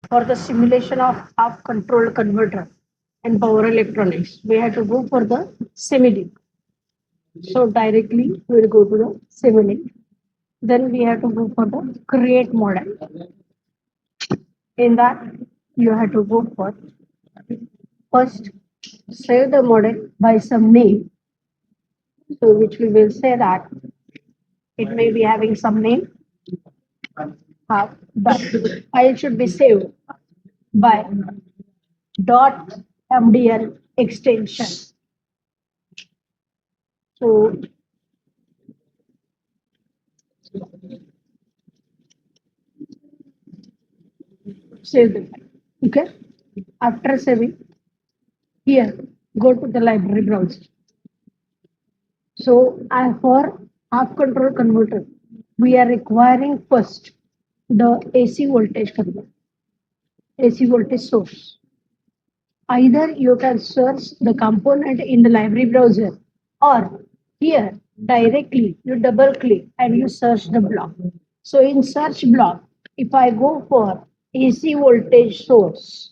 For the simulation of half controlled converter and power electronics, we have to go for the simulink. So directly we will go to the simulink. Then we have to go for the create model. In that, you have to go for first save the model by some name. So which we will say that it may be having some name, but file should be saved by .mdl extension. So save the file. Okay. After saving, here go to the library browser. So for half control converter, we are requiring first the AC voltage converter, AC voltage source. Either you can search the component in the library browser, or here directly you double click and you search the block. So in search block, if I go for AC voltage source,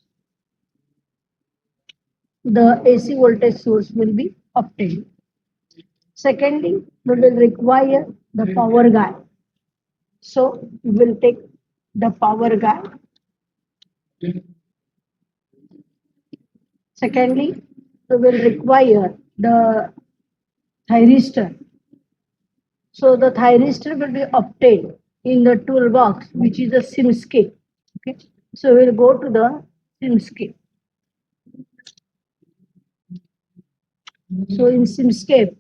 the AC voltage source will be obtained. Secondly, we will require the power guide. So we will take the power guide. Secondly, we will require the thyristor. So the thyristor will be obtained in the toolbox, which is the SimScape. Okay. So we'll go to the SimScape. So in SimScape,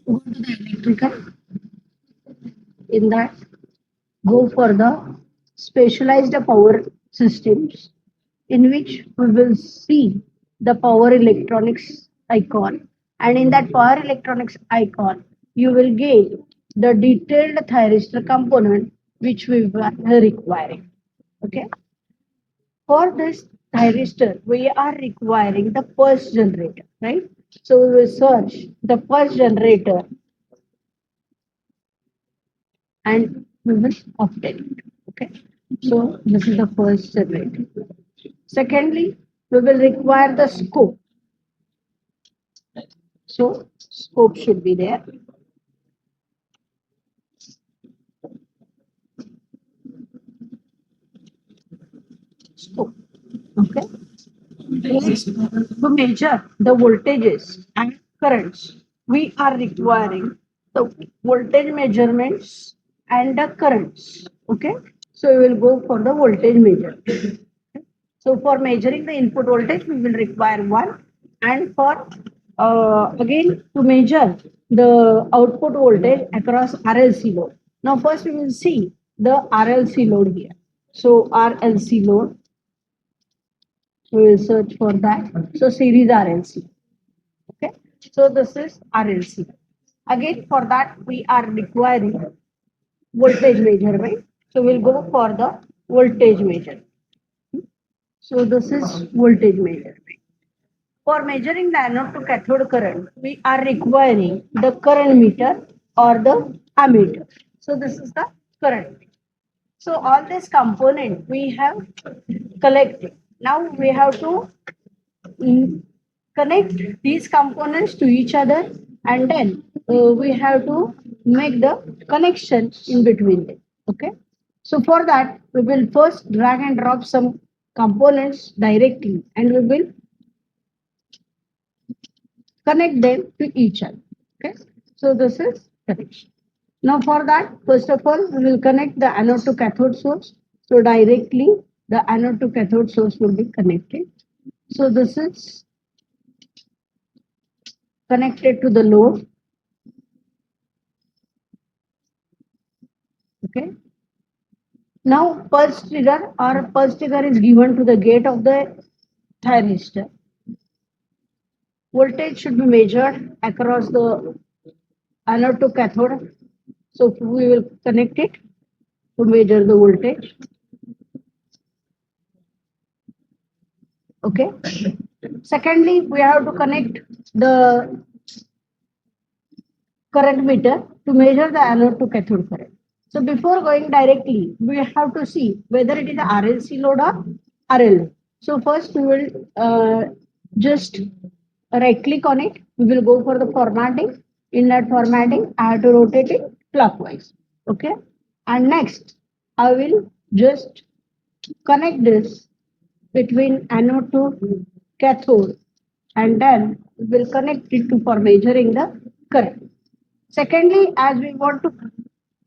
go to the electrical. In that, go for the specialized power systems, in which we will see the power electronics icon. And in that power electronics icon, you will get the detailed thyristor component which we were requiring. Okay. For this thyristor, we are requiring the pulse generator, right? So we will search the pulse generator and we will obtain it. Okay. So this is the first generator. Secondly, we will require the scope. So scope should be there. Scope. Okay. Next, to measure the voltages and currents, we are requiring the voltage measurements and the currents. Okay. So we will go for the voltage measure. So for measuring the input voltage, we will require one, and for again to measure the output voltage across RLC load. Now first we will see the RLC load here. So RLC load, we will search for that. So series RLC. Okay. So this is RLC. Again for that we are requiring voltage measurement. So we'll go for the voltage measurement. So this is voltage measurement. For measuring the anode to cathode current, we are requiring the current meter or the ammeter. So this is the current. So all this component we have collected. Now we have to connect these components to each other, and then we have to make the connection in between them. Okay. So for that, we will first drag and drop some components directly, and we will connect them to each other. Okay. So this is connection. Now for that, first of all, we will connect the anode to cathode source. So directly the anode to cathode source will be connected. So this is connected to the load. Okay. Now pulse trigger is given to the gate of the thyristor. Voltage should be measured across the anode to cathode. So we will connect it to measure the voltage. Okay. Secondly, we have to connect the current meter to measure the anode to cathode current. So before going directly, we have to see whether it is a RLC load or RL load. So first we will just right click on it. We will go for the formatting. In that formatting, I have to rotate it clockwise. Okay. And next, I will just connect this between anode to cathode, and then we will connect it to for measuring the current. Secondly, as we want to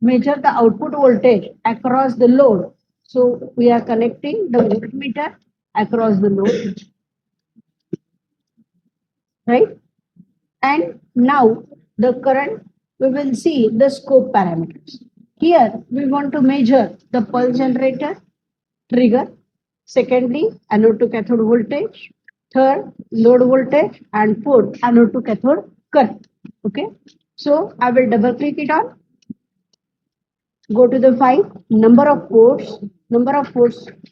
measure the output voltage across the load, so we are connecting the voltmeter across the load, right? And now the current, we will see the scope parameters. Here we want to measure the pulse generator, trigger, secondly anode to cathode voltage, third load voltage, and fourth anode to cathode current. Okay, so I will double click it on, go to the file, number of ports,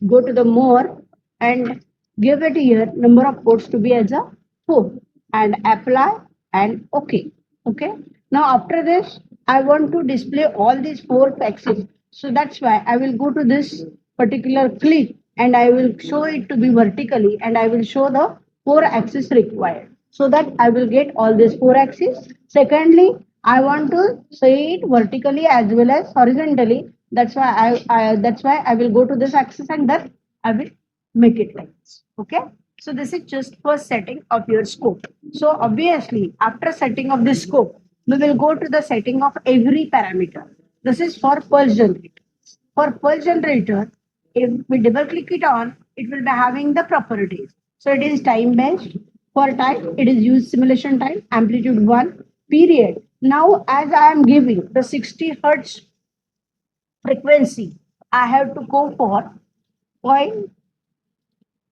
go to the more, and give it here number of ports to be as a 4, and apply and okay. Okay, now after this I want to display all these 4 axes, so that's why I will go to this particular clip and I will show it to be vertically, and I will show the 4 axes required, so that I will get all these 4 axes. Secondly, I want to say it vertically as well as horizontally. That's why I will go to this axis and then I will make it like this. Okay. So this is just for setting of your scope. So obviously after setting of the scope, we will go to the setting of every parameter. This is for pulse generator. For pulse generator, if we double click it on, it will be having the properties. So it is time based. For time, it is use simulation time, amplitude 1, period. Now, as I am giving the 60 hertz frequency, I have to go for point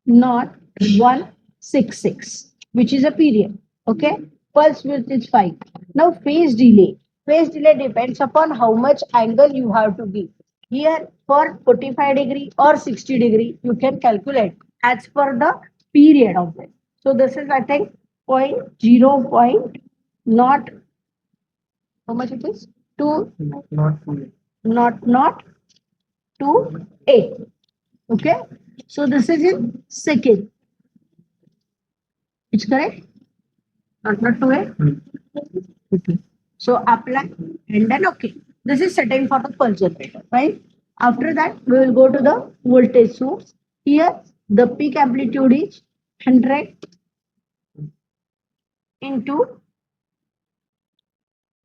not 166, which is a period. Okay, pulse width is 5. Now, phase delay. Phase delay depends upon how much angle you have to give. Here, for 45 degree or 60 degree, you can calculate as per the period of it. So, this is, I think, point 0 point not, how much it is? 2, not 2, 8. Okay, so this is in second. It's correct? Not 2, 8. Okay. So apply and then okay. This is setting for the pulse generator, right? After that, we will go to the voltage source. Here, the peak amplitude is 100 into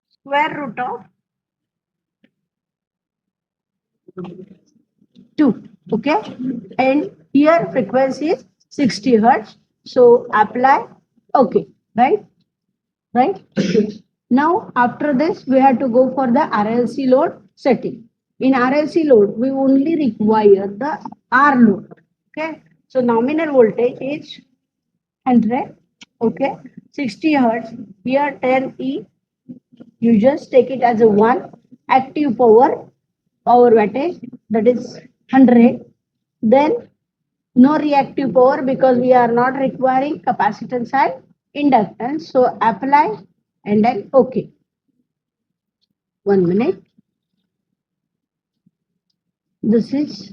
square root of 2. Okay, and here frequency is 60 hertz. So apply. Okay, right? Right? Now, after this, we have to go for the RLC load setting. In RLC load, we only require the R load. Okay. So, nominal voltage is 100. Okay. 60 hertz. Here 10E. You just take it as a 1. Active power wattage, that is 100. Then, no reactive power because we are not requiring capacitance and inductance. So, apply and then okay. 1 minute. This is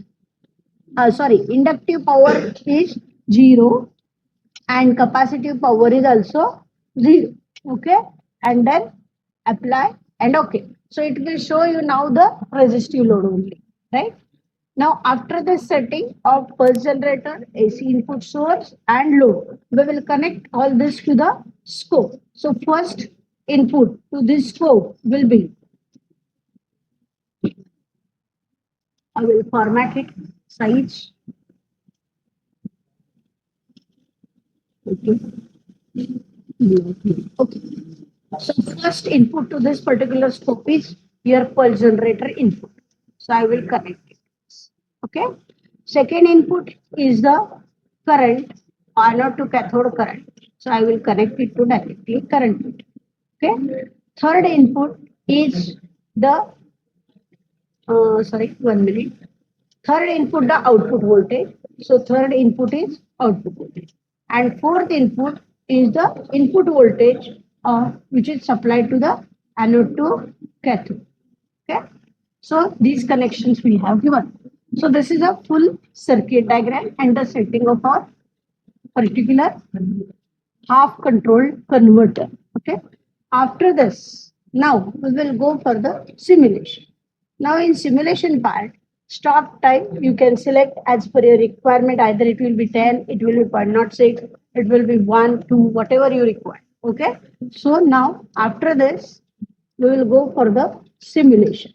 inductive power is 0 and capacitive power is also 0. Okay, and then apply and okay. So it will show you now the resistive load only, right? Now after the setting of pulse generator, AC input source and load, we will connect all this to the scope. So first input to this scope will be, I will format it, size. Okay. Okay. So first input to this particular scope is your pulse generator input. So I will connect it. Okay. Second input is the current, anode to cathode current. So I will connect it to directly current meter. Okay. Third input is the 1 minute. Third input the output voltage. So third input is output voltage. And fourth input is the input voltage which is supplied to the anode to cathode. Okay. So these connections we have given. So this is a full circuit diagram and the setting of our particular half controlled converter. Okay. After this, now we will go for the simulation. Now in simulation part, stop time you can select as per your requirement. Either it will be 10, it will be 0.06, it will be 1, 2, whatever you require. Okay. So now after this, we will go for the simulation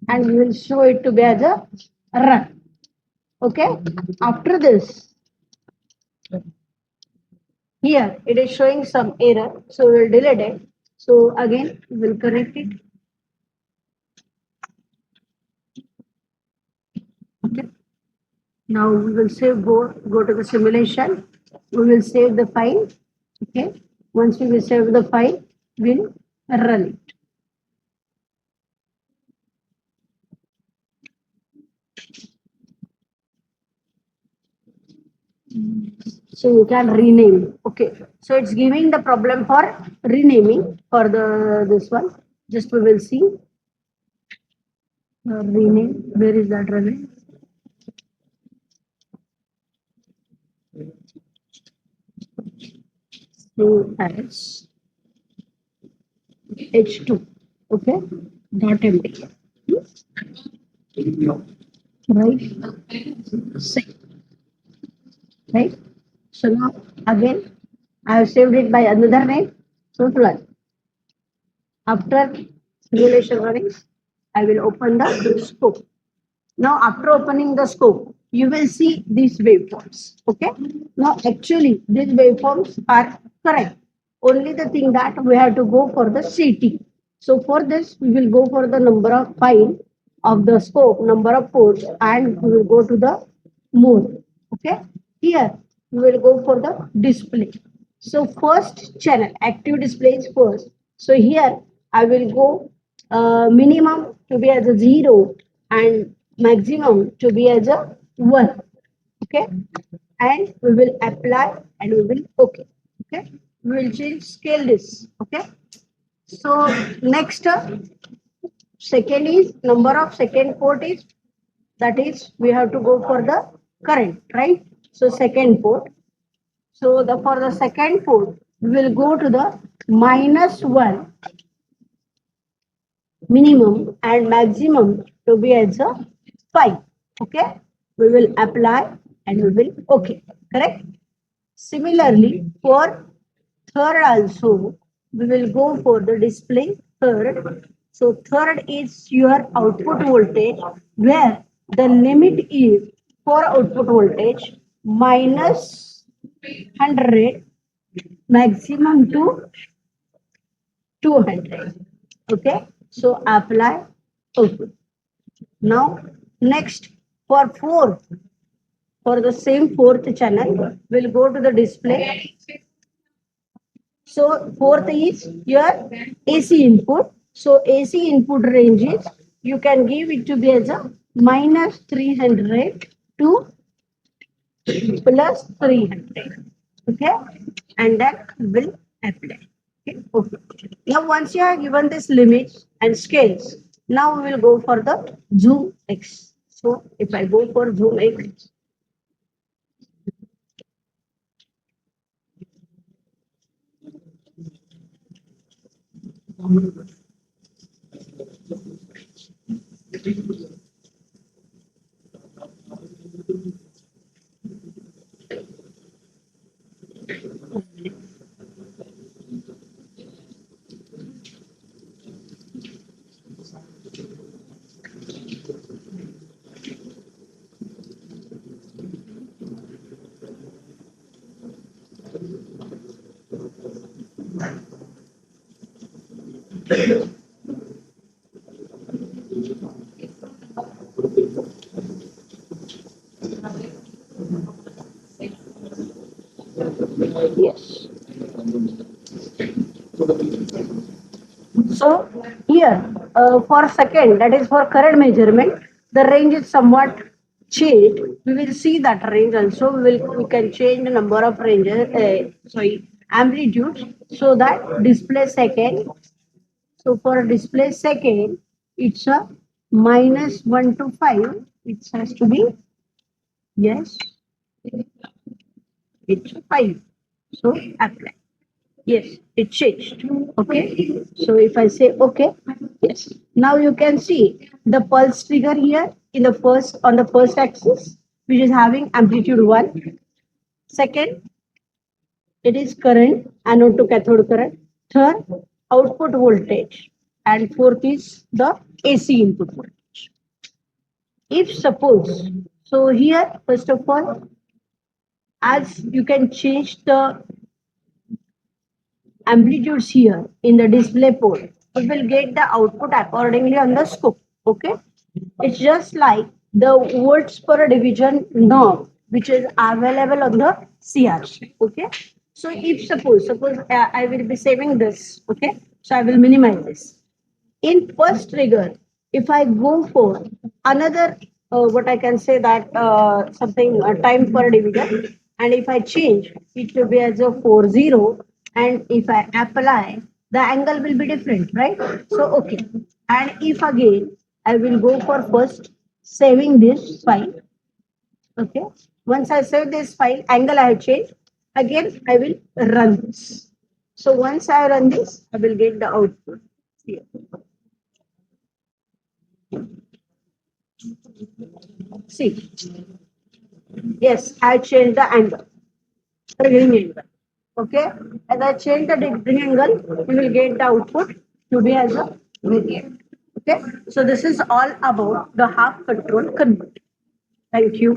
and we will show it to be as a run. Okay. After this, here it is showing some error, so we will delete it. So again, we will correct it. Okay. Now we will save, go to the simulation. We will save the file. Okay. Once we will save the file, we'll run it. So you can rename. Okay. So it's giving the problem for renaming for the this one. Just we will see. Rename. Where is that rename? So as H2. Okay. Dot MD. Right. Save. Right. So now again I have saved it by another name. So plus after simulation running, I will open the scope. Now after opening the scope, you will see these waveforms. Okay. Now actually these waveforms are correct. Only the thing that we have to go for the CT. So for this we will go for the number of file of the scope, number of ports, and we will go to the mode. Okay. Here we will go for the display. So first channel active display is first. So here I will go minimum to be as a 0 and maximum to be as a 1. Okay. And we will apply and we will okay. Okay. We will change scale this. Okay. So next second is number of second port is, that is we have to go for the current, right? So second port. So the for the second port we will go to the -1 minimum and maximum to be as a 5. Okay. We will apply and we will okay. Correct. Similarly for third also we will go for the display third. So third is your output voltage where the limit is for output voltage -100 maximum to 200. Okay. So apply okay. Now next for fourth, for the same fourth channel, we'll go to the display. So fourth is your AC input. So AC input range is, you can give it to be as a -300 to +300. Okay. And that will apply. Okay. Okay. Now once you have given this limits and scales, now we will go for the zoom X. So if I go for zoom X, yes. So here for second, that is for current measurement, the range is somewhat changed. We will see that range also. We can change the number of ranges, sorry, amplitudes, so that display second So for display second, it's a -1 to 5. It has to be, yes, it's a 5. So apply. Yes, it changed. Okay. So if I say okay, yes. Now you can see the pulse trigger here in the first on the first axis, which is having amplitude 1. Second, it is current, anode to cathode current. Third, output voltage. And fourth is the AC input voltage. If suppose, so here, first of all, as you can change the amplitudes here in the display port, we will get the output accordingly on the scope. Okay, it's just like the volts per division norm which is available on the CRC. Okay, so if suppose I will be saving this. Okay, so I will minimize this. In first trigger, if I go for another, what I can say that something time per division, and if I change it to be as a 40, and if I apply, the angle will be different, right? So okay, and if again I will go for first saving this file. Okay, once I save this file, angle I have changed, again I will run this. So once I run this, I will get the output here. See, yes, I changed the angle, triggering angle. Okay, as I change the triggering angle, you will get the output to be as a gradient. Okay, so this is all about the half control converter. Thank you.